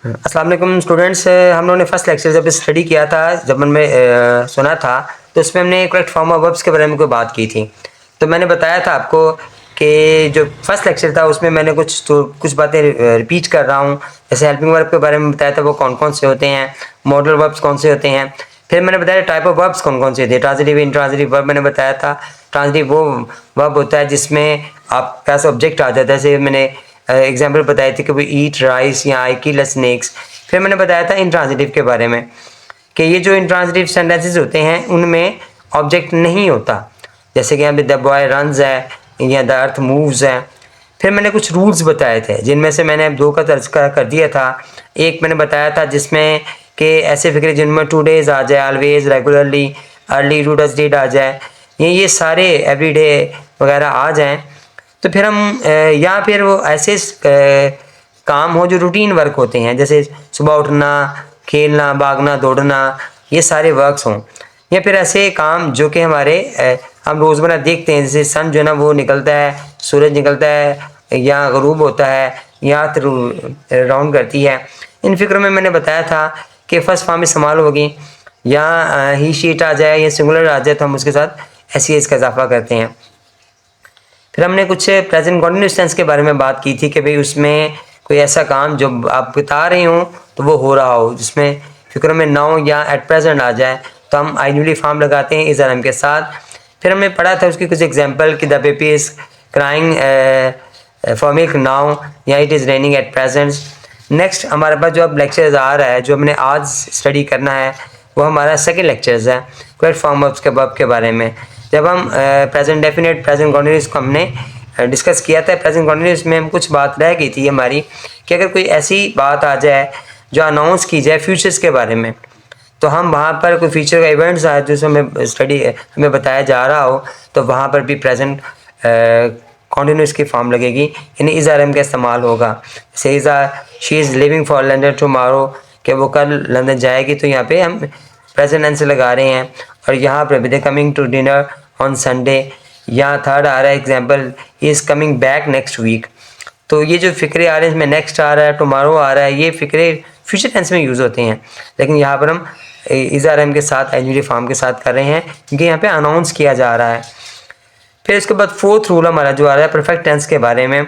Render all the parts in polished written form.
अस्सलाम वालेकुम स्टूडेंट्स। हम लोगों ने फर्स्ट लेक्चर जब स्टडी किया था, जब हमने सुना था, तो उसमें हमने करेक्ट फॉर्म ऑफ वर्ब्स के बारे में कोई बात की थी। तो मैंने बताया था आपको कि जो फर्स्ट लेक्चर था उसमें मैंने कुछ बातें रिपीट कर रहा हूँ। जैसे हेल्पिंग वर्ब के बारे में बताया था, वो कौन कौन से होते हैं, मॉडल वर्ब्स कौन से होते हैं। फिर मैंने बताया टाइप ऑफ वर्ब्स कौन कौन से थे। ट्रांजिटिव इंट्रांजिटिव वर्ब मैंने बताया था। ट्रांजिटिव वो वर्ब होता है जिसमें आपके पास ऑब्जेक्ट आ जाता है। जैसे मैंने एग्जाम्पल बताए थे कि वो ईट राइस या आई किल स्नेक्स। फिर मैंने बताया था इंट्रांजिटिव के बारे में कि ये जो इंट्रांजिटिव सेंटेंसेस होते हैं उनमें ऑब्जेक्ट नहीं होता। जैसे कि यहाँ पे द बॉय रन्स है या द अर्थ मूव्स है। फिर मैंने कुछ रूल्स बताए थे जिनमें से मैंने दो का तज़किरा कर दिया था। एक मैंने बताया था जिसमें कि ऐसे फिक्रे जिनमें टू डेज आ जाए, ऑलवेज, रेगुलरली, अर्ली, टू डज डेट आ जाए, ये सारे एवरीडे वगैरह आ जाएं, तो फिर हम या फिर वो ऐसे काम हो जो रूटीन वर्क होते हैं, जैसे सुबह उठना, खेलना, भागना, दौड़ना, ये सारे वर्क्स हों। या फिर ऐसे काम जो कि हमारे हम रोज़मर्रा देखते हैं, जैसे सन जो है ना वो निकलता है, सूरज निकलता है या गरूब होता है या राउंड करती है। इन फिक्रों में मैंने बताया था कि फर्स्ट फॉर्म इस्तेमाल होगी, या ही शीट आ जाए या सिंगुलर आ जाए तो हम उसके साथ ऐसी इसका इजाफा करते हैं। फिर हमने कुछ प्रेजेंट कॉन्टिन्यूस टेंस के बारे में बात की थी कि भाई उसमें कोई ऐसा काम जो आप बता रहे हो तो वो हो रहा हो, जिसमें फिक्र में नाउ या एट प्रेजेंट आ जाए तो हम आइडियली फॉर्म लगाते हैं इस आरएम के साथ। फिर हमने पढ़ा था उसकी कुछ एग्जांपल कि the baby is crying for milk now या it is raining at present. Next हमारे पास जो अब लेक्चर्स आ रहा है, जो हमने आज स्टडी करना है, वो हमारा सेकेंड लेक्चर्स है करेक्ट फॉर्म ऑफ के वर्ब के बारे में। जब हम प्रेजेंट डेफिनेट, प्रेजेंट कॉन्टिन्यूस को हमने डिस्कस किया था, प्रेजेंट कॉन्टिन्यूस में हम कुछ बात रह गई थी हमारी कि अगर कोई ऐसी बात आ जाए जो अनाउंस की जाए फ्यूचर्स के बारे में, तो हम वहाँ पर कोई फ्यूचर का इवेंट्स आए जो हमें स्टडी हमें बताया जा रहा हो, तो वहाँ पर भी प्रेजेंट कॉन्टिन्यूस की फॉर्म लगेगी, यानी इज़ आर एम का इस्तेमाल होगा। जैसे is she is living for London tomorrow, कि वो कल लंदन जाएगी, तो यहाँ पे हम प्रेजेंट टेंस लगा रहे हैं। और यहाँ पर भी they coming to dinner on Sunday. यहाँ थर्ड आ रहा है example, he is coming back next week. तो ये जो फ़िक्रे आ रहे हैं, इसमें नेक्स्ट आ रहा है, टुमारो आ रहा है, ये फ़िक्रे फ्यूचर टेंस में यूज़ होते हैं, लेकिन यहाँ पर हम इज़ आर एम के साथ आइडेंटिटी फॉर्म के साथ कर रहे हैं क्योंकि यहाँ पे अनाउंस किया जा रहा है। फिर इसके बाद फोर्थ रूल हमारा जो आ रहा है परफेक्ट टेंस के बारे में,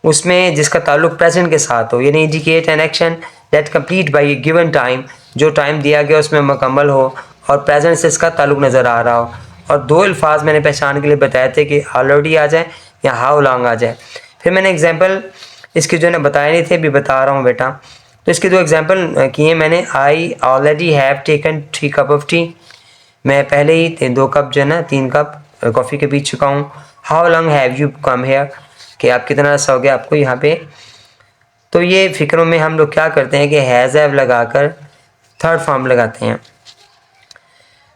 उसमें जिसका ताल्लुक प्रेजेंट के साथ हो, यानी indicate an action that complete bye A given time, जो टाइम दिया गया उसमें मुकम्मल हो और प्रेजेंट से इसका ताल्लुक नज़र आ रहा हो। और दो अल्फाज मैंने पहचान के लिए बताए थे कि ऑलरेडी आ जाए या हाउ लॉन्ग आ जाए। फिर मैंने एग्जाम्पल इसके जो है ना बताए नहीं थे, अभी बता रहा हूँ बेटा। तो इसके दो एग्जाम्पल किए मैंने। I already have taken 3 cup of T, मैं पहले ही 2 कप जो है ना 3 कप कॉफ़ी के पी चुका हूँ। How long have you come here, कि आप कितना अर्सा हो गया आपको यहाँ पे। तो ये फिक्रों में हम लोग क्या करते हैं कि हैज़ हैव लगाकर थर्ड फॉर्म लगाते हैं।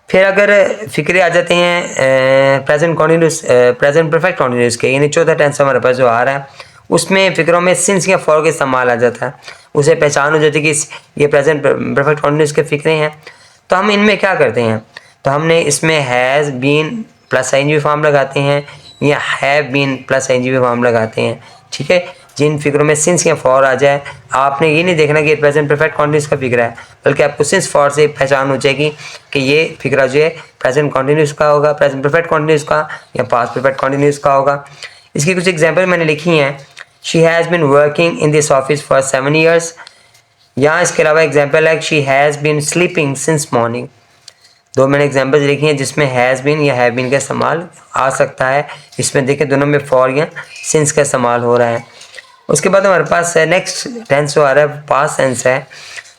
फिर अगर फिक्रे आ जाते हैं present continuous, present perfect continuous के, यानी चौथा टेंस हमारे पास जो आ रहा है, उसमें फिक्रों में सिंस या फॉर का इस्तेमाल आ जाता है। उसे पहचान हो जाती है कि ये प्रेजेंट परफेक्ट कॉन्टिन्यूस के फिक्रे हैं। तो हम इनमें क्या करते हैं, तो हमने इसमें has been plus I form लगाते हैं या have been plus I form लगाते हैं। ठीक है, जिन फिक्रों में सिंस या फॉर आ जाए, आपने ये नहीं देखना कि प्रेजेंट परफेक्ट कॉन्टिन्यूस का फिक्र है, बल्कि आपको सिंस फॉर से पहचान हो जाएगी कि ये फिक्रा जो है प्रेजेंट कॉन्टिन्यूस का होगा, प्रेजेंट परफेक्ट कॉन्टिन्यूस का या पास्ट परफेक्ट कॉन्टिन्यूस का होगा। इसकी कुछ एग्जाम्पल मैंने लिखी हैं। She has been working in this office for 7 years। यहाँ इसके अलावा एग्जाम्पल है she has been sleeping since morning. दो मैंने एग्जाम्पल्स लिखी हैं जिसमें हैज़ बिन या हैव बिन का इस्तेमाल आ सकता है। इसमें देखिए दोनों में फॉर या सिंस का इस्तेमाल हो रहा है। उसके बाद हमारे पास नेक्स्ट टेंस जो आ रहा है पास्ट टेंस है,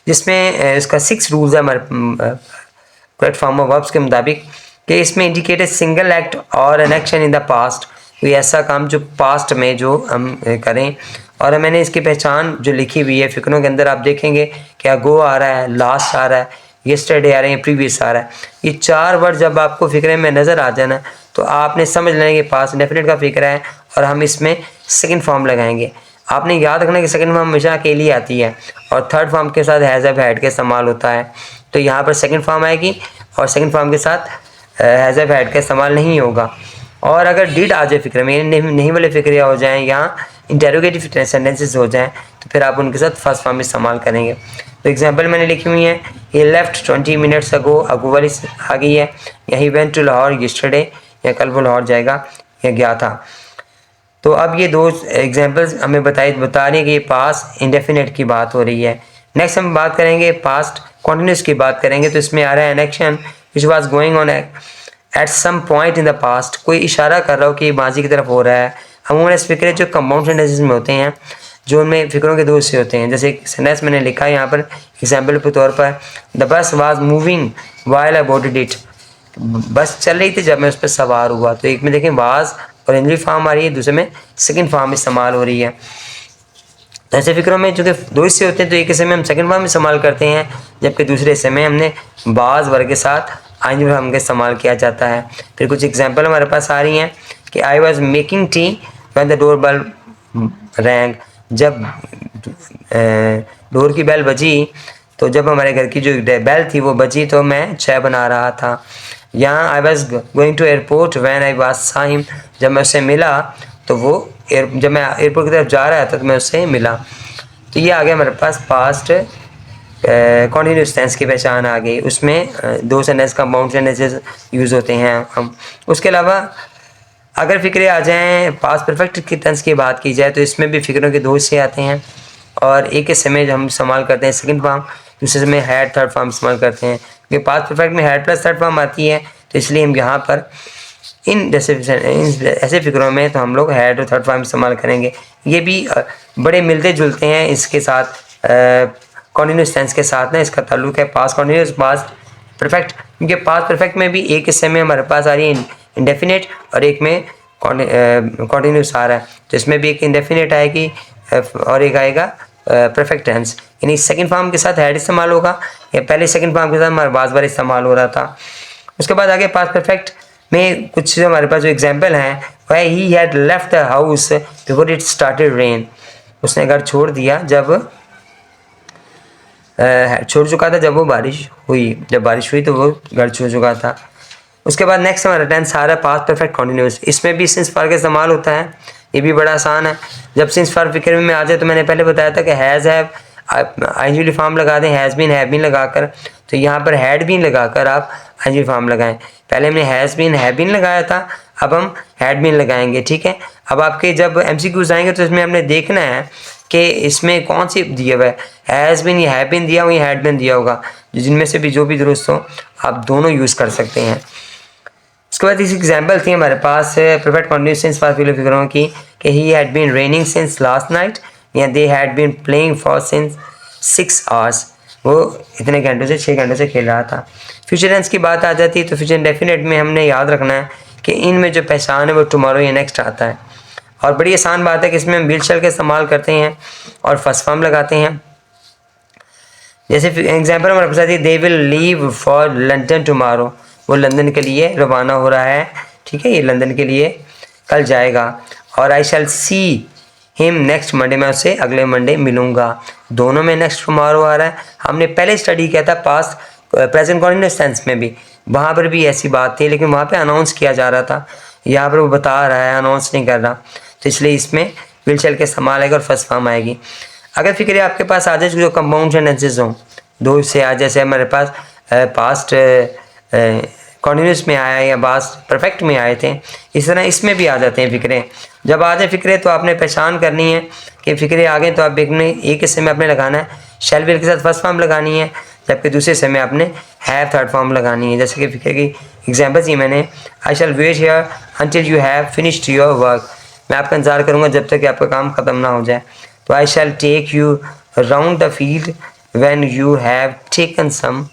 जिसमें इसका 6 रूल्स है हमारे करेक्ट फॉर्म ऑफ वर्ब्स के मुताबिक, कि इसमें इंडिकेट ए सिंगल एक्ट और an action in the past, कोई ऐसा काम जो पास्ट में जो हम करें। और मैंने इसकी पहचान जो लिखी हुई है फिक्रों के अंदर, आप देखेंगे क्या गो आ रहा है, लास्ट आ रहा है, येस्टरडे आ रहे हैं, प्रीवियस आ रहा है। ये 4 वर्ड जब आपको फिक्रे में नज़र आ जाए ना, तो आपने समझ लेना कि पास्ट डेफिनेट का फिक्र है और हम इसमें सेकंड फॉर्म लगाएंगे। आपने याद रखना कि सेकंड फॉर्म हमेशा अकेली आती है और थर्ड फॉर्म के साथ हैज़ हैव हैड का इस्तेमाल होता है। तो यहाँ पर सेकंड फॉर्म आएगी और सेकंड फॉर्म के साथ हैज़ हैव हैड का इस्तेमाल नहीं होगा। और अगर डिड आ जाए फिक्र में, नहीं वाले फिक्रिया हो जाएँ या इंटेरोगेटिव सेंटेंसेस हो जाएं तो फिर आप उनके साथ फर्स्ट फॉर्म इस्तेमाल करेंगे। तो एग्जांपल मैंने लिखी हुई है, ही लेफ्ट 20 मिनट्स अगो, अगो वाली आ गई है, या he went to Lahore yesterday, या कल वो लाहौर जाएगा या गया था। तो अब ये दो एग्जांपल्स हमें बता रही है कि ये पास्ट इंडेफिनिट की बात हो रही है। नेक्स्ट हम बात करेंगे पास्ट कॉन्टिन्यूस की बात करेंगे, तो इसमें आ रहा है an action which was going on at some point in the past, कोई इशारा कर रहा हो कि माजी की तरफ हो रहा है। अमूमन इस फिक्रे जो कंपाउंड सेंटेंसेस में होते हैं, जो उनमें फिक्रों के दो हिस्से होते हैं, जैसे एक सेंटेंस मैंने लिखा है यहाँ पर एग्जाम्पल के तौर पर, the bus was moving while I boarded it, बस चल रही थी जब मैं उस पर सवार हुआ। तो एक में देखें वाज और इंजरी फॉर्म आ रही है, दूसरे में सेकंड फॉर्म इस्तेमाल हो रही है। ऐसे फिक्रों में चूँकि दो हिस्से होते हैं तो एक हिस्से में हम सेकंड फॉर्म इस्तेमाल करते हैं, जबकि दूसरे हिस्से में हमने बाज वर्ग के साथ आइंजरी फॉर्म का इस्तेमाल किया जाता है। फिर कुछ एग्जांपल हमारे पास आ रही हैं कि I was making tea when the door bell rang, जब डोर की बेल बजी, तो जब हमारे घर की जो बेल थी वो बजी तो मैं चाय बना रहा था। यहाँ I was going to airport when I was saw him, जब मैं उससे मिला तो वो जब मैं एयरपोर्ट की तरफ जा रहा था तो मैं उससे मिला। तो ये आ गया हमारे पास पास्ट कॉन्टिन्यूस टेंस की पहचान आ गई। उसमें दो सेंटेंस कंपाउंड सेंटेंसेस यूज़ होते हैं हम। उसके अलावा अगर फिक्रे आ जाएँ पास्ट परफेक्ट की टेंस की बात की जाए तो इसमें भी फिक्रों के दो हिस्से आते हैं, और एक हिस्से में हम इस्तेमाल करते हैं सेकंड फॉर्म, दूसरे में हैड थर्ड फॉर्म इस्तेमाल करते हैं। क्योंकि पास्ट परफेक्ट में हैड प्लस थर्ड फॉर्म आती है, तो इसलिए हम यहाँ पर इन ऐसे फिक्रों में तो हम लोग हैड और थर्ड फॉर्म इस्तेमाल करेंगे। ये भी बड़े मिलते जुलते हैं इसके साथ कॉन्टिन्यूस टेंस के साथ ना, इसका ताल्लुक है पास्ट कॉन्टिन्यूस पास्ट परफेक्ट। क्योंकि पास्ट परफेक्ट में भी एक हिस्से में हमारे पास आ रही है इंडेफिनिट और एक में कॉन्टिन्यूस आ रहा है, तो इसमें भी एक इंडेफिनिट आएगी और एक आएगा परफेक्ट टेंस, यानी सेकंड फॉर्म के साथ हैड इस्तेमाल होगा, या पहले सेकंड फॉर्म के साथ हमारा बार बार इस्तेमाल हो रहा था। उसके बाद आगे पास्ट परफेक्ट में कुछ हमारे पास जो एग्जांपल हैं वह he had left the house before it started rain, उसने घर छोड़ दिया जब छोड़ चुका था जब वो बारिश हुई, जब बारिश हुई तो वो घर छोड़ चुका था। उसके बाद नेक्स्ट हमारा टेंस आ रहा है पास्ट परफेक्ट कॉन्टिन्यूस। इसमें भी सिंस फॉर का इस्तेमाल होता है, ये भी बड़ा आसान है। जब सिंस फॉर फिक्र में आ जाए तो मैंने पहले बताया था कि हैज़ हैव आइंजली फॉर्म लगा दें, हैज़ बीन हैव बीन लगाकर, तो यहाँ पर हैड बीन लगाकर आप आइंजली फॉर्म लगाएं। पहले हमने हैज़ बीन हैव बीन लगाया था, अब हम हैड बीन लगाएंगे, ठीक है। अब आपके जब MCQs आएंगे तो इसमें हमने देखना है कि इसमें कौन सी दिया हुआ है, हैज़ बीन या हैव बीन दिया हुआ या हैड बीन दिया होगा, जिनमें से भी जो भी दुरुस्त हो आप दोनों यूज़ कर सकते हैं। उसके बाद इस एग्जांपल थी हमारे पास परफेक्ट कॉन्टिन्यूस टेंस फॉर फिक्रों की कि he had been raining since last night, या they had been playing for since 6 hours, वो इतने घंटों से 6 घंटों से खेल रहा था। फ्यूचर टेंस की बात आ जाती है तो फ्यूचर इंडेफिनिट में हमने याद रखना है कि इनमें जो पहचान है वो टुमारो या नेक्स्ट आता है, और बड़ी आसान बात है कि इसमें हम विल शैल का इस्तेमाल करते हैं और फर्स्ट फॉर्म लगाते हैं। जैसे एग्जाम्पल हमारे पास आती है they will leave for London tomorrow, वो लंदन के लिए रवाना हो रहा है, ठीक है, ये लंदन के लिए कल जाएगा। और आई शैल सी हिम नेक्स्ट मंडे, मैं उससे अगले मंडे मिलूंगा। दोनों में नेक्स्ट टुमारो आ रहा है। हमने पहले स्टडी किया था पास्ट प्रेजेंट कॉन्टिन्यूस टेंस में भी, वहाँ पर भी ऐसी बात थी, लेकिन वहाँ पे अनाउंस किया जा रहा था, यहाँ पर वो बता रहा है, अनाउंस नहीं कर रहा, तो इसलिए इसमें विल शैल का इस्तेमाल आएगा और फर्स्ट फॉर्म आएगी। अगर फिक्र आपके पास आ जाए जो कंपाउंड सेंटेंसेस हों, दो से आ, जैसे हमारे पास पास्ट कॉन्टिन्यूस में आया या पास्ट परफेक्ट में आए थे, इस तरह इसमें भी आ जाते हैं फिक्रे। जब आ जाए फिक्रे तो आपने पहचान करनी है कि फिक्रे आ गए तो आप एक हिस्से में आपने लगाना है शैल विल के साथ फर्स्ट फॉर्म लगानी है, जबकि दूसरे हिस्से में आपने हैव थर्ड फॉर्म लगानी है। जैसे कि फिक्रे की एग्जाम्पल्स ही मैंने, I shall wait here until you have finished your work, मैं आपका इंतजार करूँगा जब तक कि आपका काम ख़त्म ना हो जाए। तो I shall take you round the field when you have taken some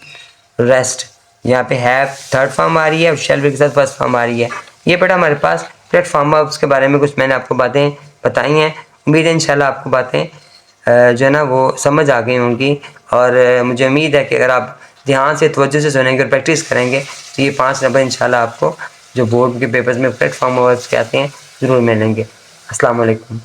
rest, यहाँ पे हैव थर्ड फॉर्म आ रही है और शैल विल के साथ फर्स्ट फॉर्म आ रही है। ये बेटा हमारे पास प्लेटफॉर्म वर्ब्स के बारे में कुछ मैंने आपको बातें बताई हैं। उम्मीद है इंशाल्लाह आपको बातें जो है ना वो समझ आ गई होंगी, और मुझे उम्मीद है कि अगर आप ध्यान से तवज्जो से सुनेंगे और प्रैक्टिस करेंगे तो ये 5 नंबर इंशाल्लाह आपको जो बोर्ड के पेपर्स में प्लेटफॉर्म वर्ब्स के आते हैं ज़रूर मिलेंगे। अस्सलाम वालेकुम।